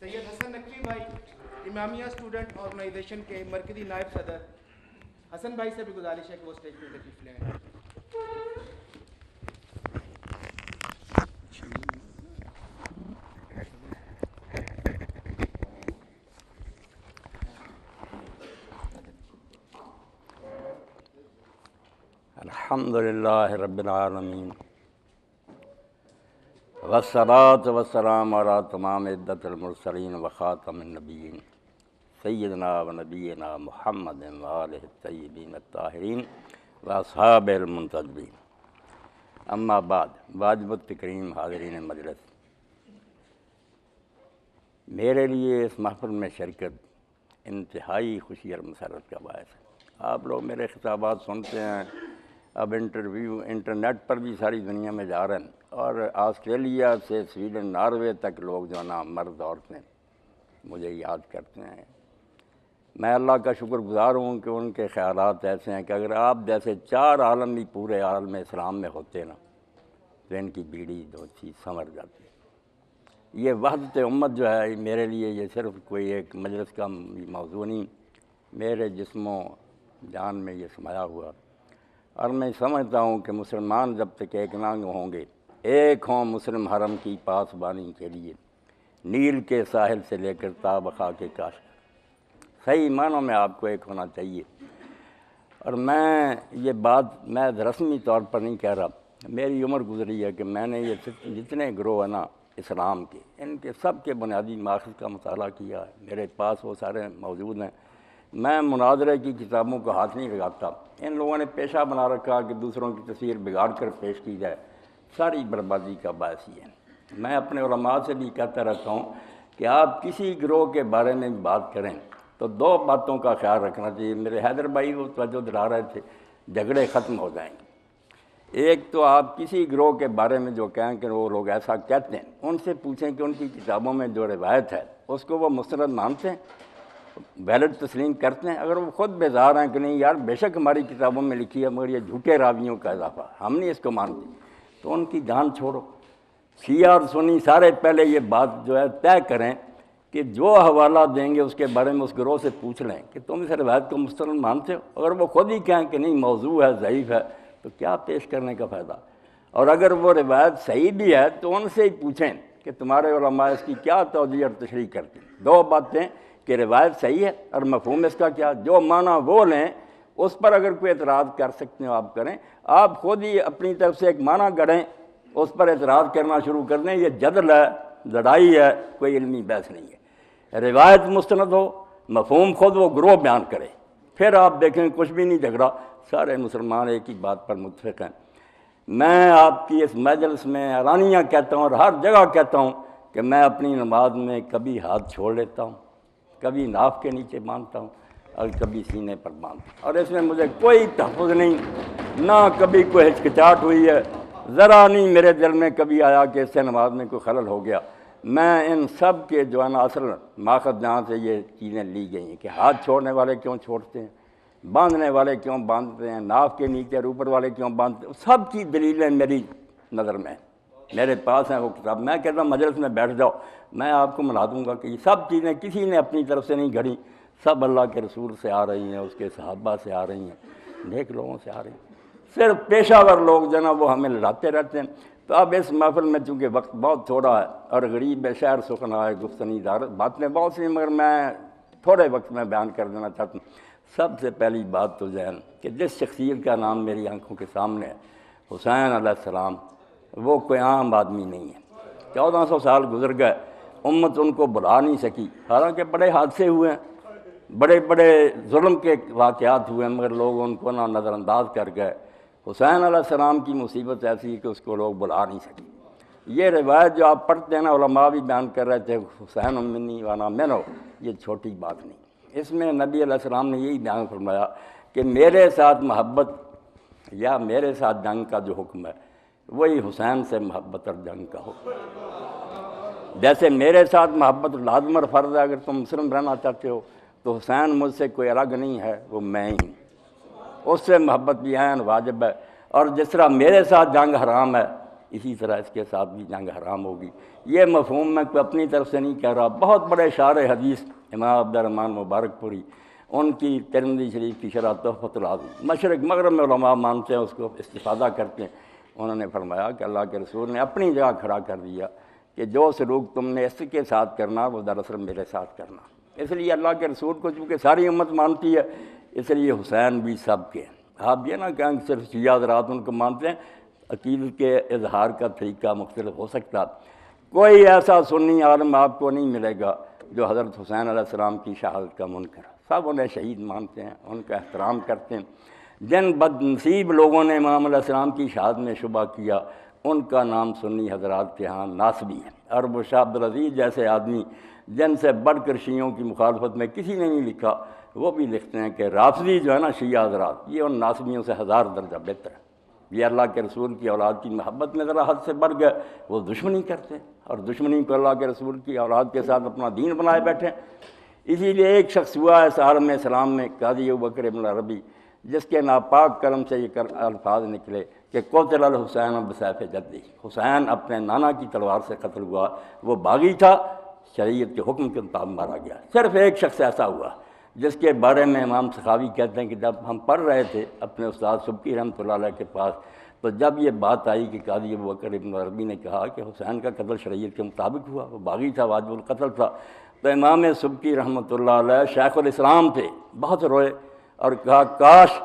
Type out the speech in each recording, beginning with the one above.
سید حسن نقوی بھائی امامیہ student organization کے مرکزی نائب صدر حسن بھائی سے بھی گزارش ہے کہ وہ اسٹیج پہ تشریف لے آئیں۔ الحمدللہ رب العالمین والصلاة والسلام علی تمام عدت المرسلین وخاتم النبیین سیدنا و نبینا محمد وآلہ الطیبین الطاہرین واصحابہ المنتجبین، اما بعد، واجب التکریم حاضرین مجلس، میرے لیے اس محفل میں شرکت انتہائی خوشی اور مسرت کا باعث ہے۔ آپ لوگ میرے خطابات سنتے ہیں، اب انٹرنیٹ پر بھی ساری دنیا میں جا رہے ہیں، اور آسٹریلیا سے سویڈن، ناروے تک لوگ جو ہے نا، مرد عورتیں مجھے یاد کرتے ہیں۔ میں اللہ کا شکر گزار ہوں کہ ان کے خیالات ایسے ہیں کہ اگر آپ جیسے 4 عالم بھی پورے عالم اسلام میں ہوتے نا تو ان کی بیڑی جو چیز سنور جاتی ہے۔ یہ وحدت امت جو ہے میرے لیے یہ صرف کوئی ایک مجلس کا موضوع نہیں، میرے جسم و جان میں یہ سمایا ہوا، اور میں سمجھتا ہوں کہ مسلمان جب تک ایک نہ ہوں گے، ایک ہوں مسلم حرم کی پاسبانی کے لیے، نیل کے ساحل سے لے کر تا بخا کے کاش، صحیح معنوں میں آپ کو ایک ہونا چاہیے۔ اور میں یہ بات میں رسمی طور پر نہیں کہہ رہا، میری عمر گزری ہے کہ میں نے یہ جتنے گروہ ہیں نا اسلام کے، ان کے سب کے بنیادی ماخذ کا مطالعہ کیا ہے، میرے پاس وہ سارے موجود ہیں۔ میں مناظرے کی کتابوں کو ہاتھ نہیں لگاتا، ان لوگوں نے پیشہ بنا رکھا کہ دوسروں کی تصویر بگاڑ کر پیش کی جائے، ساری بربادی کا باعث یہ ہے۔ میں اپنے علماء سے بھی کہتا رہتا ہوں کہ آپ کسی گروہ کے بارے میں بات کریں تو 2 باتوں کا خیال رکھنا چاہیے۔ میرے حیدر بھائی وہ توجہ دلا رہے تھے، جھگڑے ختم ہو جائیں گے۔ ایک تو آپ کسی گروہ کے بارے میں جو کہیں کہ وہ لوگ ایسا کہتے ہیں، ان سے پوچھیں کہ ان کی کتابوں میں جو روایت ہے اس کو وہ مستند مانتے ہیں، ویلڈ تسلیم کرتے ہیں۔ اگر وہ خود بیزار ہیں کہ نہیں یار بے شک ہماری کتابوں میں لکھی ہے مگر یہ جھوٹے راویوں کا اضافہ، ہم نہیں اس کو مانتے، تو ان کی جان چھوڑو۔ شیعہ اور سنی سارے پہلے یہ بات جو ہے طے کریں کہ جو حوالہ دیں گے اس کے بارے میں اس گروہ سے پوچھ لیں کہ تم اس روایت کو مستند مانتے ہو۔ اگر وہ خود ہی کہیں کہ نہیں موضوع ہے، ضعیف ہے، تو کیا پیش کرنے کا فائدہ؟ اور اگر وہ روایت صحیح بھی ہے تو ان سے ہی پوچھیں کہ تمہارے علماء اس کی کیا توجیہ اور تشریح کرتے ہیں۔ 2 باتیں کہ روایت صحیح ہے اور مفہوم اس کا کیا، جو معنی وہ لیں، اس پر اگر کوئی اعتراض کر سکتے ہیں آپ کریں، آپ خود ہی اپنی طرف سے ایک معنی گڑھیں، اس پر اعتراض کرنا شروع کر دیں، یہ جدل ہے، لڑائی ہے، کوئی علمی بحث نہیں ہے۔ روایت مستند ہو، مفہوم خود وہ گروہ بیان کرے، پھر آپ دیکھیں کچھ بھی نہیں جھگڑا، سارے مسلمان ایک ہی بات پر متفق ہیں۔ میں آپ کی اس مجلس میں اعلانیہ کہتا ہوں اور ہر جگہ کہتا ہوں کہ میں اپنی نماز میں کبھی ہاتھ چھوڑ لیتا ہوں، کبھی ناف کے نیچے باندھتا ہوں اور کبھی سینے پر باندھتا ہوں، اور اس میں مجھے کوئی تحفظ نہیں، نہ کبھی کوئی ہچکچاہٹ ہوئی ہے، ذرا نہیں میرے دل میں کبھی آیا کہ اس سے نماز میں کوئی خلل ہو گیا۔ میں ان سب کے جو ہے نا اصل ماخذ جہاں سے یہ چیزیں لی گئی ہیں کہ ہاتھ چھوڑنے والے کیوں چھوڑتے ہیں، باندھنے والے کیوں باندھتے ہیں، ناف کے نیچے اور اوپر والے کیوں باندھتے ہیں، سب کی دلیلیں میری نظر میں میرے پاس ہیں وہ کتاب۔ میں کہتا ہوں مجلس میں بیٹھ جاؤ، میں آپ کو منا دوں گا کہ یہ سب چیزیں کسی نے اپنی طرف سے نہیں گھڑی، سب اللہ کے رسول سے آ رہی ہیں، اس کے صحابہ سے آ رہی ہیں، نیک لوگوں سے آ رہی ہیں۔ صرف پیشہ ور لوگ جو نا وہ ہمیں لڑاتے رہتے ہیں۔ تو اب اس محفل میں چونکہ وقت بہت تھوڑا ہے اور غریب شہر سخنا ہے گفتنی دار، باتیں بہت سی مگر میں تھوڑے وقت میں بیان کر دینا چاہتا ہوں۔ سب سے پہلی بات تو ذہن کہ جس شخصیت کا نام میری آنکھوں کے سامنے ہے، حسین علیہ السلام، وہ کوئی عام آدمی نہیں ہے۔ 1400 سال گزر گئے، امت ان کو بلا نہیں سکی، حالانکہ بڑے حادثے ہوئے ہیں، بڑے بڑے ظلم کے واقعات ہوئے ہیں، مگر لوگ ان کو نہ نظر انداز کر گئے۔ حسین علیہ السلام کی مصیبت ایسی ہے کہ اس کو لوگ بلا نہیں سکے۔ یہ روایت جو آپ پڑھتے ہیں نا، علماء بھی بیان کر رہے تھے حسین منی وانا منو، یہ چھوٹی بات نہیں۔ اس میں نبی علیہ السلام نے یہی بیان فرمایا کہ میرے ساتھ محبت یا میرے ساتھ جنگ کا جو حکم ہے وہی حسین سے محبت اور جنگ کا حکم ہے۔ جیسے میرے ساتھ محبت لازم اور فرض ہے، اگر تم مسلم رہنا چاہتے ہو تو حسین مجھ سے کوئی الگ نہیں ہے، وہ میں ہی ہوں، اس سے محبت بھی عین واجب ہے۔ اور جس طرح میرے ساتھ جنگ حرام ہے اسی طرح اس کے ساتھ بھی جنگ حرام ہوگی۔ یہ مفہوم میں کوئی اپنی طرف سے نہیں کہہ رہا، بہت بڑے شارح حدیث امام عبد الرحمن مبارک پوری، ان کی ترمذی شریف کی شرح تحفۃ العظیم، مشرق مغرب میں علماء مانتے ہیں، اس کو استفادہ کرتے ہیں، انہوں نے فرمایا کہ اللہ کے رسول نے اپنی جگہ کھڑا کر دیا کہ جو سلوک تم نے اس کے ساتھ کرنا وہ دراصل میرے ساتھ کرنا۔ اس لیے اللہ کے رسول کو چونکہ ساری امت مانتی ہے، اس لیے حسین بھی سب کے ہیں۔ آپ یہ نہ کہیں کہ صرف شیعہ حضرات ان کو مانتے ہیں، عقیدت کے اظہار کا طریقہ مختلف ہو سکتا، کوئی ایسا سنی عالم آپ کو نہیں ملے گا جو حضرت حسین علیہ السلام کی شہادت کا منکر، سب انہیں شہید مانتے ہیں، ان کا احترام کرتے ہیں۔ جن بد نصیب لوگوں نے امام علیہ السلام کی شہادت میں شبہ کیا، ان کا نام سنی حضرات کے ہاں ناسبی ہے، اور وہ شاہ عبدالعزیز جیسے آدمی جن سے بڑھ کر شیعوں کی مخالفت میں کسی نے نہیں لکھا، وہ بھی لکھتے ہیں کہ رافضی جو ہے نا شیعہ حضرات، یہ ان ناسبیوں سے 1000 درجہ بہتر ہے۔ یہ اللہ کے رسول کی اولاد کی محبت میں ذرا حد سے بڑھ گئے، وہ دشمنی کرتے ہیں، اور دشمنی کو اللہ کے رسول کی اولاد کے ساتھ اپنا دین بنائے بیٹھے ہیں۔ اسی لیے ایک شخص ہوا ہے عالم اسلام میں، قاضی ابوبکر ابن عربی، جس کے ناپاک قلم سے یہ الفاظ نکلے کہ قتل الحسین بسیف جدی، حسین اپنے نانا کی تلوار سے قتل ہوا، وہ باغی تھا، شریعت کے حکم کے مطابق مارا گیا۔ صرف ایک شخص ایسا ہوا جس کے بارے میں امام سخاوی کہتے ہیں کہ جب ہم پڑھ رہے تھے اپنے استاد سبکی رحمۃ اللہ علیہ کے پاس، تو جب یہ بات آئی کہ قاضی ابوبکر ابن عربی نے کہا کہ حسین کا قتل شریعت کے مطابق ہوا، وہ باغی تھا، واجب القتل تھا، تو امام سبکی رحمۃ اللہ علیہ شیخ الاسلام تھے، بہت روئے اور کہا کاش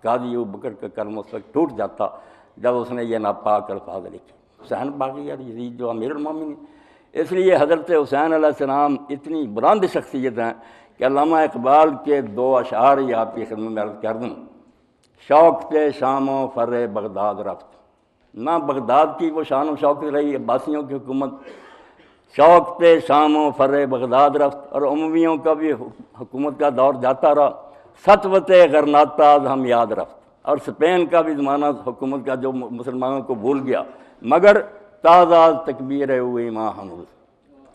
قاضی ابوبکر کا قلم اس وقت ٹوٹ جاتا جب اس نے یہ ناپاک الفاظ لکھے، حسین باغی اور یزید جو امیر المومنین۔ اس لیے حضرت حسین علیہ السلام اتنی بلند شخصیت ہیں کہ علامہ اقبال کے 2 اشعار ہی آپ کی خدمت میں عرض کر دوں۔ شوق تے شام و فر بغداد رفت، نہ بغداد کی وہ شان و شوق رہی عباسیوں کی حکومت، شوق تے شام و فر بغداد رفت، اور امویوں کا بھی حکومت کا دور جاتا رہا، سطوت غرناطہ ہم یاد رفت، اور اسپین کا بھی زمانہ حکومت کا جو مسلمانوں کو بھول گیا، مگر تازہ تکبیر ہوئی ماں ہنوز۔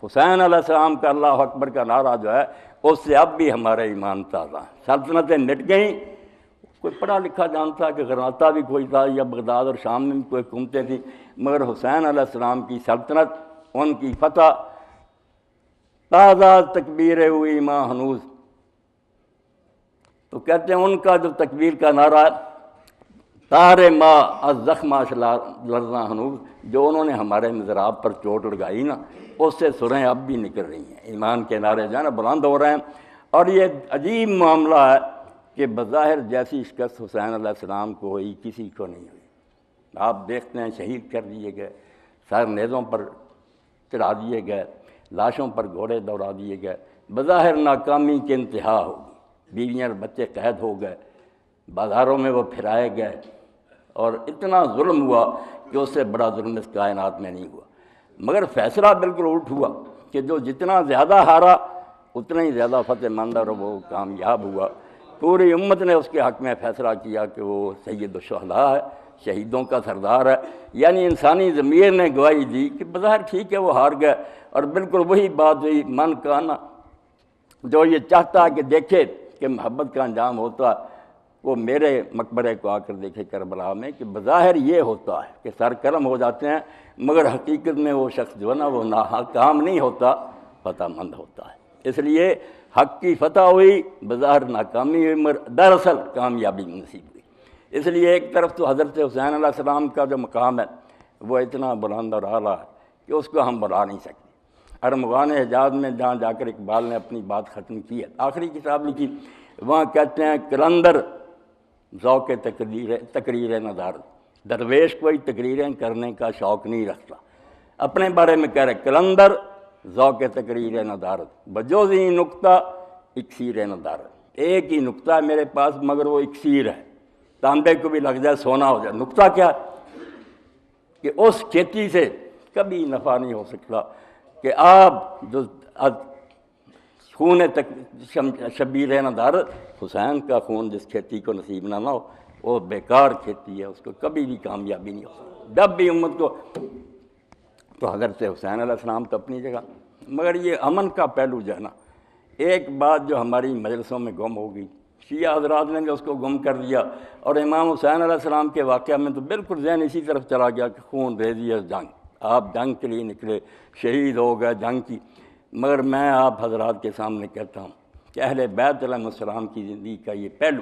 حسین علیہ السلام کا اللہ اکبر کا نعرہ جو ہے اس سے اب بھی ہمارے ایمان تازہ ہیں۔ سلطنتیں مٹ گئیں، کوئی پڑھا لکھا جانتا کہ غرناطہ بھی کوئی تھا یا بغداد اور شام میں بھی کوئی حکومتیں تھیں، مگر حسین علیہ السلام کی سلطنت، ان کی فتح، تازہ تکبیر ہوئی ماں ہنوز۔ تو کہتے ہیں ان کا جو تکبیر کا نعرہ ہے، تار ماں از زخم لرزاں ہنوز، جو انہوں نے ہمارے مضراب پر چوٹ لگائی نا، اس سے سریں اب بھی نکل رہی ہیں، ایمان کے نعرے جو ہے نا بلند ہو رہے ہیں۔ اور یہ عجیب معاملہ ہے کہ بظاہر جیسی شکست حسین علیہ السلام کو ہوئی کسی کو نہیں ہوئی۔ آپ دیکھتے ہیں شہید کر دیے گئے، سر نیزوں پر چڑھا دیے گئے، لاشوں پر گھوڑے دوڑا دیے گئے، بظاہر ناکامی کے انتہا ہوگی، بیویاں اور بچے قید ہو گئے، بازاروں میں وہ پھرائے گئے، اور اتنا ظلم ہوا کہ اس سے بڑا ظلم اس کائنات میں نہیں ہوا۔ مگر فیصلہ بالکل الٹ ہوا کہ جو جتنا زیادہ ہارا اتنا ہی زیادہ فتح مند اور وہ کامیاب ہوا۔ پوری امت نے اس کے حق میں فیصلہ کیا کہ وہ سید الشہداء ہے، شہیدوں کا سردار ہے، یعنی انسانی ضمیر نے گواہی دی کہ بظاہر ٹھیک ہے وہ ہار گئے، اور بالکل وہی بات ہوئی من کا نا، جو یہ چاہتا کہ دیکھے کہ محبت کا انجام ہوتا، وہ میرے مقبرے کو آ کر دیکھے کربلا میں، کہ بظاہر یہ ہوتا ہے کہ سر قلم ہو جاتے ہیں، مگر حقیقت میں وہ شخص جو ہے نا وہ ناکام نہیں ہوتا، فتح مند ہوتا ہے۔ اس لیے حق کی فتح ہوئی، بظاہر ناکامی ہوئی، مگر دراصل کامیابی نصیب ہوئی۔ اس لیے ایک طرف تو حضرت حسین علیہ السلام کا جو مقام ہے وہ اتنا بلند اور اعلیٰ ہے کہ اس کو ہم بلا نہیں سکتے۔ ارمغان حجاز میں جہاں جا کر اقبال نے اپنی بات ختم کی ہے، آخری کتاب لکھی، وہاں کہتے ہیں کلندر ذوق تقریر ندارت، درویش کوئی تقریریں کرنے کا شوق نہیں رکھتا، اپنے بارے میں کہہ رہے کلندر ذوق تقریر ندارت، بجوزی نکتہ اکسیر ندارت، ایک ہی نکتہ ہے میرے پاس مگر وہ اکسیر ہے، تانبے کو بھی لگ جائے سونا ہو جائے۔ نکتہ کیا کہ اس کھیتی سے کبھی نفع نہیں ہو سکتا کہ آپ جو خون شبیر ندارت، حسین کا خون جس کھیتی کو نصیب نہ ہو وہ بیکار کھیتی ہے، اس کو کبھی بھی کامیابی نہیں ہو سکتی۔ جب بھی امت کو تو حضرت حسین علیہ السلام تو اپنی جگہ، مگر یہ امن کا پہلو جو ہے نا، ایک بات جو ہماری مجلسوں میں گم ہو گئی، شیعہ حضرات نے بھی اس کو گم کر دیا، اور امام حسین علیہ السلام کے واقعہ میں تو بالکل ذہن اسی طرف چلا گیا کہ خون ریزی ہے جنگ، آپ جنگ کے لیے نکلے، شہید ہو گئے جنگ کی۔ مگر میں آپ حضرات کے سامنے کہتا ہوں کہ اہل بیت علیہ السلام کی زندگی کا یہ پہلو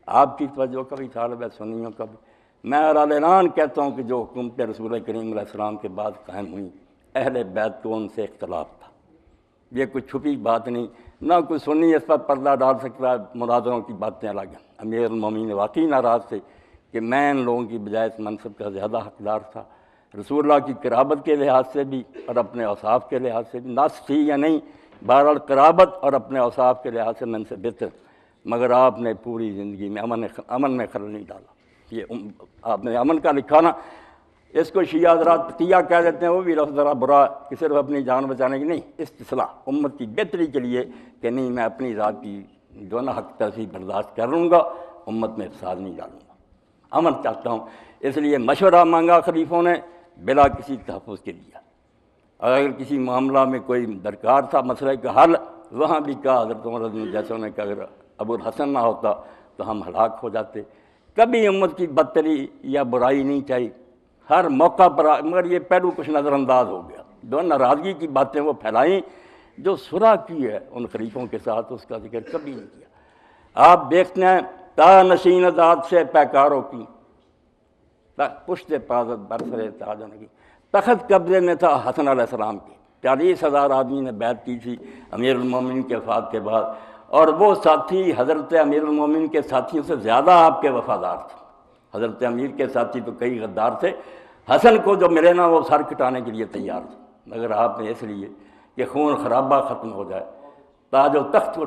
آپ کی توجہ کا بھی طالب ہے، سنیوں کا بھی۔ میں اعلان کہتا ہوں کہ جو حکومت رسول کریم علیہ السلام کے بعد قائم ہوئی، اہل بیت کو ان سے اختلاف تھا، یہ کوئی چھپی بات نہیں، نہ کوئی سنی اس پر پردہ ڈال سکتا ہے، مناظروں کی باتیں الگ ہیں۔ امیر المومنین واقعی ناراض تھے کہ میں ان لوگوں کی بجائے اس منصب کا زیادہ حقدار تھا، رسول اللہ کی قرابت کے لحاظ سے بھی اور اپنے اوصاف کے لحاظ سے بھی، نص تھی یا نہیں، بہرحال قرابت اور اپنے اوصاف کے لحاظ سے میں ان سے بہتر، مگر آپ نے پوری زندگی میں امن میں خلل نہیں ڈالا۔ یہ آپ نے امن کا لکھا نا، اس کو شیعہ حضرات تقیہ کہہ دیتے ہیں، وہ بھی لفظ ذرا برا کہ صرف اپنی جان بچانے کی نہیں، استصلاح امت کی بہتری کے لیے کہ نہیں میں اپنی ذات کی جو نا حق تلفی برداشت کر لوں گا، امت میں فساد نہیں ڈالوں گا، امن چاہتا ہوں۔ اس لیے مشورہ مانگا خلیفوں نے بلا کسی تحفظ کے لیا، اگر کسی معاملہ میں کوئی درکار تھا مسئلے کا حل، وہاں بھی کہا حضرت عمر رضی اللہ جیسوں نے کہ اگر ابو الحسن نہ ہوتا تو ہم ہلاک ہو جاتے۔ کبھی امت کی بدتری یا برائی نہیں چاہیے، ہر موقع پر، مگر یہ پہلو کچھ نظر انداز ہو گیا، جو ناراضگی کی باتیں وہ پھیلائیں، جو صلح کی ہے ان خلیفوں کے ساتھ اس کا ذکر کبھی نہیں کیا۔ آپ دیکھتے ہیں تا نشین ذات سے پیکاروں کی پشت پازت برسر تاج کی، تخت قبضے میں تھا حسن علیہ السلام کے، 40,000 آدمی نے بیعت کی تھی امیر المومنین کے وفات کے بعد، اور وہ ساتھی حضرت امیر المومنین کے ساتھیوں سے زیادہ آپ کے وفادار تھے۔ حضرت امیر کے ساتھی تو کئی غدار تھے، حسن کو جو ملے نا وہ سر کٹانے کے لیے تیار تھے، مگر آپ نے اس لیے کہ خون خرابہ ختم ہو جائے، تاج و تخت کو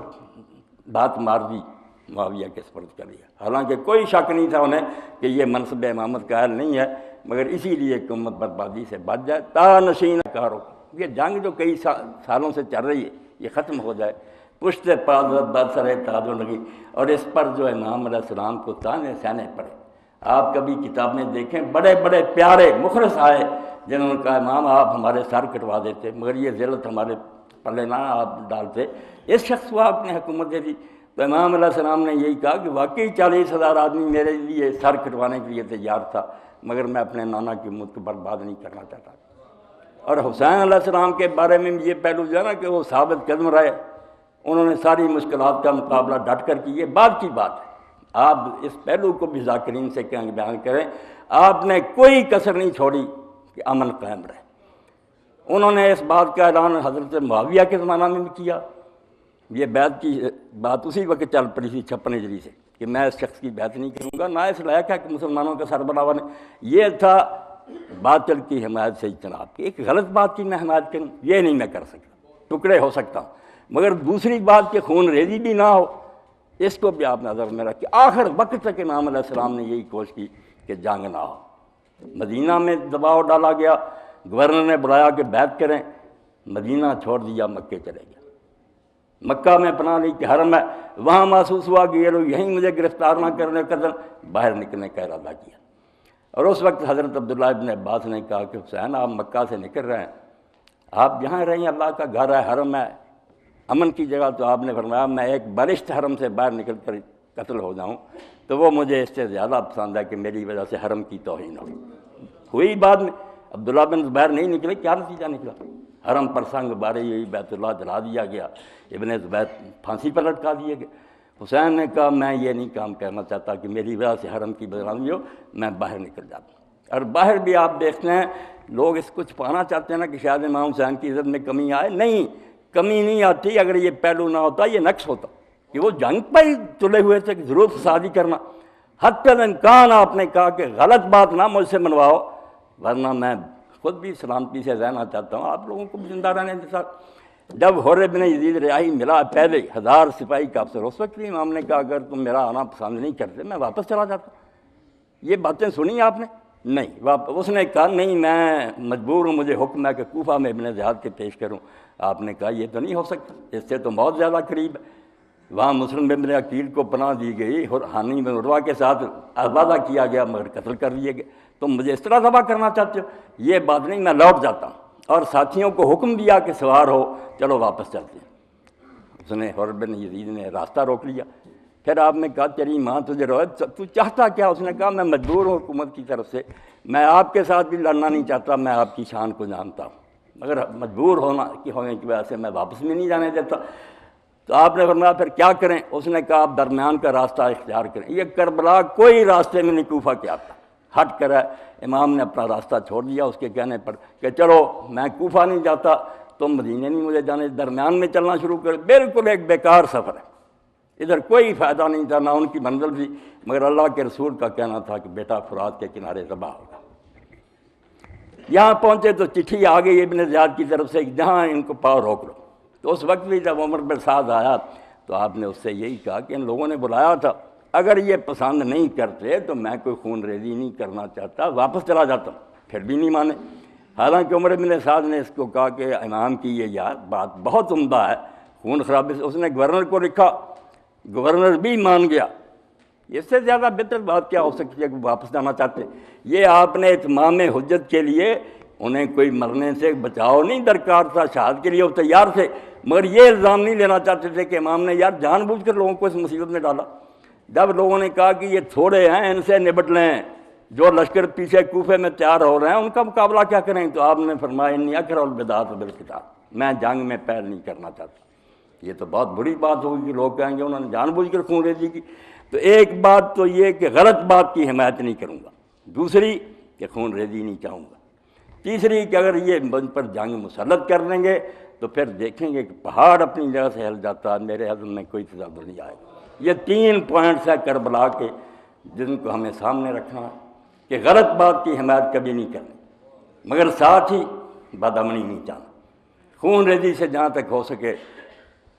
بات مار دی، معاویہ کے سپرد کر دیا۔ حالانکہ کوئی شک نہیں تھا انہیں کہ یہ منصب امامت کا اہل نہیں ہے، مگر اسی لیے کہ امت بربادی سے بچ جائے، تا نشین کارو، یہ جنگ جو کئی سالوں سے چل رہی ہے یہ ختم ہو جائے، پشت پازت برسر تاج لگی، اور اس پر جو امام علیہ السلام کو تانے سہنے پڑے۔ آپ کبھی کتاب میں دیکھیں بڑے بڑے پیارے مخلص آئے جنہوں نے کہا امام آپ ہمارے سر کٹوا دیتے، مگر یہ ذلت ہمارے پلے نہ آپ ڈالتے، اس شخص کو آپ نے حکومت دے دی۔ تو امام علیہ السلام نے یہی کہا کہ واقعی 40,000 آدمی میرے لیے سر کٹوانے کے لیے تیار تھا، مگر میں اپنے نانا کی امت کو برباد نہیں کرنا چاہتا۔ اور حسین علیہ السلام کے بارے میں بھی یہ پہلو جو ہے نا کہ وہ ثابت قدم رہے، انہوں نے ساری مشکلات کا مقابلہ ڈٹ کر کی، یہ بعد کی بات ہے۔ آپ اس پہلو کو بھی ذاکرین سے کہیں بیان کریں، آپ نے کوئی کسر نہیں چھوڑی کہ امن قائم رہے۔ انہوں نے اس بات کا اعلان حضرت معاویہ کے زمانہ میں بھی کیا، یہ بیعت کی بات اسی وقت چل پڑی تھی 56 ہجری سے کہ میں اس شخص کی بیعت نہیں کروں گا، نہ اس لائق ہے کہ مسلمانوں کا سربراہ بنے۔ یہ تھا باطل کی حمایت سے اجتناب کی، ایک غلط بات کی میں حمایت کروں یہ نہیں میں کر سکتا، ٹکڑے ہو سکتا ہوں، مگر دوسری بات کہ خون ریزی بھی نہ ہو اس کو بھی آپ نظر میں رکھیں۔ آخر وقت تک امام علیہ السلام نے یہی کوشش کی کہ جنگ نہ ہو۔ مدینہ میں دباؤ ڈالا گیا، گورنر نے بلایا کہ بیعت کریں، مدینہ چھوڑ دیا، مکے چلے گیا۔ مکہ میں پناہ لی کہ حرم ہے، وہاں محسوس ہوا کہ یہ لوگ یہیں مجھے گرفتار نہ کرنے قتل، باہر نکلنے کا ارادہ کیا۔ اور اس وقت حضرت عبداللہ ابن عباس نے کہا کہ حسین آپ مکہ سے نکل رہے ہیں، آپ یہاں رہیں، اللہ کا گھر ہے، حرم ہے، امن کی جگہ، تو آپ نے فرمایا میں ایک بلشت حرم سے باہر نکل کر قتل ہو جاؤں تو وہ مجھے اس سے زیادہ پسند ہے کہ میری وجہ سے حرم کی توہین ہو۔ ہوئی بعد میں عبداللہ بن زبیر نہیں نکلے، کیا نتیجہ نکلا؟ حرم پر سنگ بارے ہوئی، بیت اللہ جلا دیا گیا، ابن زبیر پھانسی پر لٹکا دیے گئے۔ حسین نے کہا میں یہ نہیں کام کرنا چاہتا کہ میری وجہ سے حرم کی بدنامی ہو، میں باہر نکل جاتا ہوں۔ اور باہر بھی آپ دیکھتے ہیں لوگ اس کو چھپانا چاہتے ہیں نا کہ شاید امام حسین کی عزت میں کمی آئے، نہیں، کمی نہیں آتی۔ اگر یہ پہلو نہ ہوتا یہ نقص ہوتا کہ وہ جنگ پر ہی تلے ہوئے تھے کہ ضرور فسادی کرنا۔ حتی الامکان آپ نے کہا کہ غلط بات نہ مجھ سے منواؤ، ورنہ میں خود بھی سلامتی سے رہنا چاہتا ہوں، آپ لوگوں کو بھی زندہ رہنے کے ساتھ۔ جب حر بن یزید رہائی ملا پہلے 1000 سپاہی کا افسر، اس وقت بھی امام نے کہا اگر تم میرا آنا پسند نہیں کرتے میں واپس چلا جاتا۔ یہ باتیں سنی آپ نے؟ نہیں، اس نے کہا نہیں میں مجبور ہوں، مجھے حکم ہے کہ کوفہ میں ابن زیاد کے پیش کروں۔ آپ نے کہا یہ تو نہیں ہو سکتا، اس سے تو بہت زیادہ قریب ہے۔ وہاں مسلم بن عقیل کو پناہ دی گئی، حانی بن عروہ کے ساتھ وعدہ کیا گیا مگر قتل کر دیے گئے، تم مجھے اس طرح تباہ کرنا چاہتے ہو؟ یہ بات نہیں، میں لوٹ جاتا ہوں۔ اور ساتھیوں کو حکم دیا کہ سوار ہو، چلو واپس چلتے ہیں۔ اس نے حر بن یزید نے راستہ روک لیا پھر آپ نے کہا تیری ماں تجھے روئے، تو چاہتا کیا؟ اس نے کہا میں مجبور ہوں حکومت کی طرف سے، میں آپ کے ساتھ بھی لڑنا نہیں چاہتا، میں آپ کی شان کو جانتا ہوں، مگر مجبور ہونے کی وجہ سے میں واپس بھی نہیں جانے دیتا۔ تو آپ نے فرمایا پھر کیا کریں؟ اس نے کہا آپ درمیان کا راستہ اختیار کریں۔ یہ کربلا کوئی راستے میں نہیں کوفہ کے آتا، ہٹ کر ہے امام نے اپنا راستہ چھوڑ دیا اس کے کہنے پر کہ چلو میں کوفہ نہیں جاتا، تم مدینے نہیں مجھے جانے، درمیان میں چلنا شروع کر۔ بالکل ایک بیکار سفر ہے، ادھر کوئی فائدہ نہیں تھا، نہ ان کی منزل تھی، مگر اللہ کے رسول کا کہنا تھا کہ بیٹا فرات کے کنارے ذبح ہوگا۔ یہاں پہنچے تو چٹھی آ گئی ابن زیاد کی طرف سے، جہاں ان کو پاؤ روک لو۔ تو اس وقت بھی جب عمر بن سعد آیا تو آپ نے اس سے یہی کہا کہ ان لوگوں نے بلایا تھا، اگر یہ پسند نہیں کرتے تو میں کوئی خون ریزی نہیں کرنا چاہتا، واپس چلا جاتا ہوں۔ پھر بھی نہیں مانے، حالانکہ عمر بن سعد نے اس کو کہا کہ امام کی یہ یار بات بہت عمدہ ہے، خون خرابے سے۔ اس نے گورنر کو لکھا، گورنر بھی مان گیا۔ اس سے زیادہ بہتر بات کیا ہو سکتی ہے کہ واپس جانا چاہتے؟ یہ آپ نے اتمام حجت کے لیے انہیں کوئی مرنے سے بچاؤ نہیں درکار تھا، شہادت کے لیے وہ تیار تھے، مگر یہ الزام نہیں لینا چاہتے تھے کہ امام نے یار جان بوجھ کر لوگوں کو اس مصیبت میں ڈالا۔ جب لوگوں نے کہا کہ یہ تھوڑے ہیں ان سے نبٹ لیں، جو لشکر پیچھے کوفے میں تیار ہو رہے ہیں ان کا مقابلہ کیا کریں، تو آپ نے فرمایا انی اکرہ البدعۃ بالقتال، میں جنگ میں پیر نہیں کرنا چاہتا۔ یہ تو بہت بری بات ہوگی کہ لوگ کہیں گے انہوں نے جان بوجھ کر خون ریزی کی۔ تو ایک بات تو یہ کہ غلط بات کی حمایت نہیں کروں گا، دوسری کہ خون ریزی نہیں چاہوں گا، تیسری کہ اگر یہ مجھ پر جنگ مسلط کر دیں گے تو پھر دیکھیں گے کہ پہاڑ اپنی جگہ سے ہل جاتا ہے، میرے عزم میں کوئی تضاد نہیں آئے گا۔ یہ 3 پوائنٹس ہے کربلا کے جن کو ہمیں سامنے رکھنا ہے کہ غلط بات کی حمایت کبھی نہیں کرنی، مگر ساتھ ہی بدامنی نہیں چاہنا، خون ریزی سے جہاں تک ہو سکے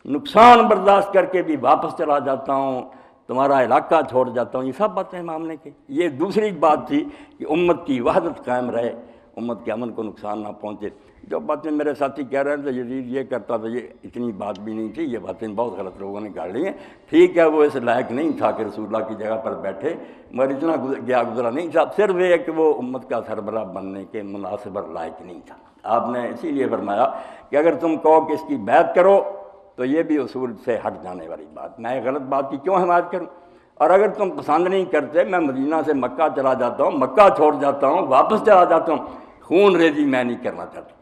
نقصان برداشت کر کے بھی واپس چلا جاتا ہوں، تمہارا علاقہ چھوڑ جاتا ہوں، یہ سب باتیں امام نے کی۔ یہ دوسری بات تھی کہ امت کی وحدت قائم رہے، امت کے امن کو نقصان نہ پہنچے۔ جو باتیں میرے ساتھی کہہ رہے تھے یزید یہ کرتا تھا، یہ اتنی بات بھی نہیں تھی، یہ باتیں بہت غلط لوگوں نے گاڑ لی ہیں۔ ٹھیک ہے وہ اس لائق نہیں تھا کہ رسول اللہ کی جگہ پر بیٹھے، مگر اتنا گیا گزرا نہیں تھا، صرف یہ کہ وہ امت کا سربراہ بننے کے مناسب اور لائق نہیں تھا۔ آپ نے اسی لیے فرمایا کہ اگر تم کہو کہ اس کی بیعت کرو تو یہ بھی اصول سے ہٹ جانے والی بات، میں غلط بات کی کیوں حمایت کروں؟ اور اگر تم پسند نہیں کرتے میں مدینہ سے مکہ چلا جاتا ہوں، مکہ چھوڑ جاتا ہوں، واپس چلا جاتا ہوں، خون ریزی میں نہیں کرنا چاہتا۔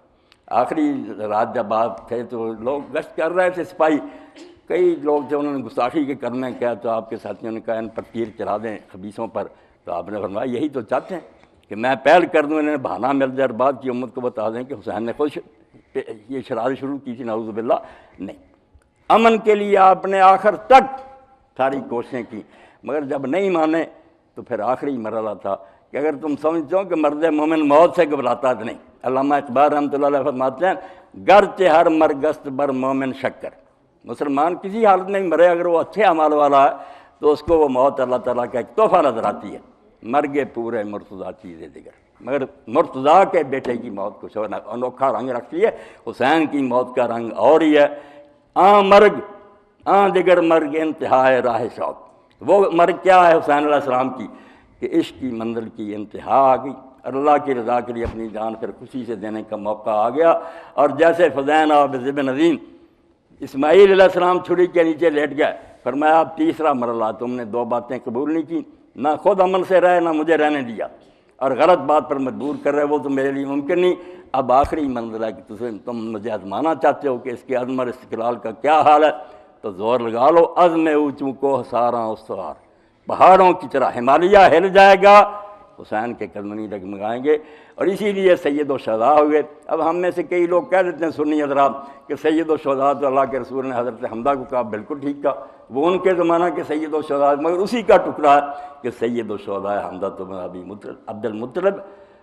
آخری رات جب آپ تھے تو لوگ گشت کر رہے تھے، سپاہی کئی لوگ تھے، انہوں نے گستاخی کے کرنے کیا تو آپ کے ساتھیوں نے کہا ان پر تیر چلا دیں خبیثوں پر، تو آپ نے فرمایا یہی تو چاہتے ہیں کہ میں پہل کر دوں، انہیں بہانہ مل جائے اور بعد کی امت کو بتا دیں کہ حسین نے خود یہ شرارت شروع کی تھی، نعوذ باللہ۔ نہیں، امن کے لیے آپ نے آخر تک ساری کوششیں کی، مگر جب نہیں مانے تو پھر آخری مرحلہ تھا کہ اگر تم سمجھتے ہو کہ مرد مومن موت سے گھبراتا تو نہیں۔ علامہ اقبال رحمۃ اللہ علیہ فرماتے ہیں گرچہ ہر مرگست بر مومن شکر، مسلمان کسی حالت میں مرے اگر وہ اچھے اعمال والا ہے تو اس کو وہ موت اللہ تعالیٰ کا ایک تحفہ نظر آتی ہے، مرگے پورے مرتضیٰ چیزیں دیگر، مگر مرتضیٰ کے بیٹے کی موت کچھ اور انوکھا رنگ رکھتی ہے، حسین کی موت کا رنگ اور ہی ہے۔ مرگ دیگر مرگ انتہائے راہ شوق، وہ مرگ کیا ہے حسین علیہ السلام کی کہ عشق کی منزل کی انتہا آ گئی، اللہ کی رضا کے لیے اپنی جان پھر خوشی سے دینے کا موقع آ گیا۔ اور جیسے فضین اور بذبن عظیم اسماعیل علیہ السلام چھری کے نیچے لیٹ گئے، فرمایا اب تیسرا مرحلہ، تم نے 2 باتیں قبول نہیں کی، نہ خود امن سے رہے نہ مجھے رہنے دیا، اور غلط بات پر مجبور کر رہے، وہ تو میرے لیے ممکن نہیں۔ اب آخری منزل ہے کہ تم مجھے آزمانا چاہتے ہو کہ اس کے عزم اور استقلال کا کیا حال ہے، تو زور لگا لو، عزم اونچوں کو ساراں استوار، پہاڑوں کی طرح ہمالیہ ہل جائے گا، حسین کے قدم نہیں ڈگمگائیں گے۔ اور اسی لیے سید و شہداء ہوئے۔ اب ہم میں سے کئی لوگ کہہ دیتے ہیں سنی حضرات کہ سید و شہداء تو اللہ کے رسول نے حضرت حمزہ کو کہا، بالکل ٹھیک کہا، وہ ان کے زمانہ کے سید و شہداء، مگر اسی کا ٹکڑا ہے کہ سید و شہداء حمزہ بن ابی عبد المطلب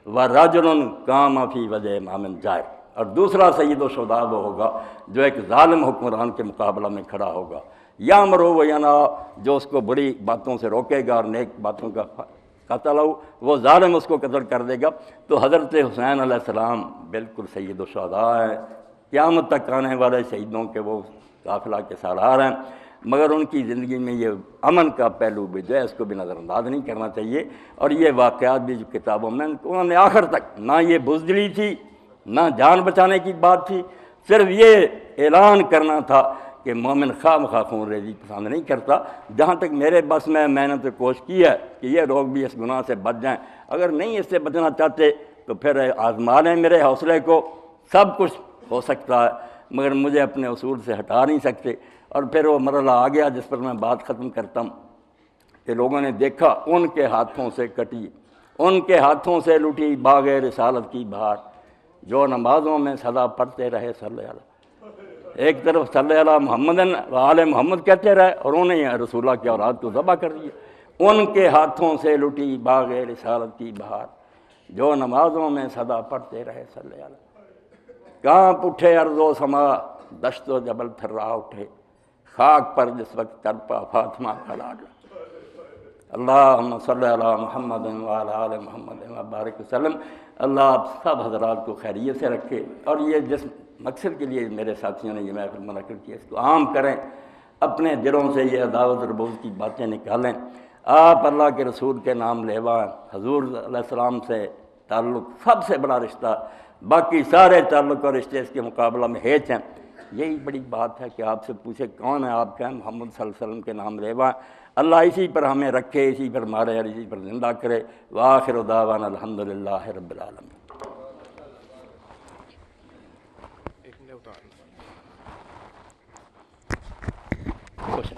و رجل قام فی وجہ امام جائر، اور دوسرا سید و شہداء وہ ہوگا جو ایک ظالم حکمران کے مقابلہ میں کھڑا ہوگا، یا مرو و یا نہ، جو اس کو بری باتوں سے روکے گا اور نیک باتوں کا قتل ہو، وہ ظالم اس کو قتل کر دے گا۔ تو حضرت حسین علیہ السلام بالکل سید و شہداء ہیں، قیامت تک آنے والے شہیدوں کے وہ قافلہ کے سالار ہیں، مگر ان کی زندگی میں یہ امن کا پہلو بھی جو ہے اس کو بھی نظر انداز نہیں کرنا چاہیے۔ اور یہ واقعات بھی جو کتابوں میں انہوں نے آخر تک نہ یہ بزدلی تھی نہ جان بچانے کی بات تھی، صرف یہ اعلان کرنا تھا کہ کہ مومن خواہ مخواہ خون ریزی پسند نہیں کرتا. جہاں تک میرے بس میں نے تو کوشش کی ہے کہ یہ لوگ بھی اس گناہ سے بچ جائیں. اگر نہیں اس سے بچنا چاہتے تو پھر آزما لیں میرے حوصلے کو. سب کچھ ہو سکتا ہے مگر مجھے اپنے اصول سے ہٹا نہیں سکتے. اور پھر وہ مرحلہ آ گیا جس پر میں بات ختم کرتا ہوں کہ لوگوں نے دیکھا ان کے ہاتھوں سے کٹی، ان کے ہاتھوں سے لٹی باغ رسالت کی بہار، جو نمازوں میں سدا پڑھتے رہے صلی اللہ. ایک طرف صلی اللہ محمد آل محمد کہتے رہے اور انہوں نے رسول اللہ کی اولاد کو ذبح کر دیا. ان کے ہاتھوں سے لٹی باغ رسالت کی بہار، جو نمازوں میں سدا پڑھتے رہے صلی اللہ. کانپ اٹھے ارض و سما، دشت و جبل تھرا اٹھے، خاک پر جس وقت تڑپا فاطمہ کا لاڈلا. اللہم صلی علی محمد وعلی آل محمد وبارک وسلم. اللہ آپ سب حضرات کو خیریت سے رکھے اور یہ جس مقصد کے لیے میرے ساتھیوں نے یہ محفل منعقد کی اس کو عام کریں. اپنے دلوں سے یہ عداوت اور بغض کی باتیں نکالیں. آپ اللہ کے رسول کے نام لیوا، حضور علیہ السلام سے تعلق سب سے بڑا رشتہ، باقی سارے تعلق اور رشتے اس کے مقابلہ میں ہیچ ہیں. یہی بڑی بات ہے کہ آپ سے پوچھے کون ہے آپ کا، محمد صلی اللہ علیہ وسلم کے نام لیوا. اللہ اسی پر ہمیں رکھے، اسی پر مارے اور اسی پر زندہ کرے. وآخر دعوانا الحمدللہ رب العالمین. خوش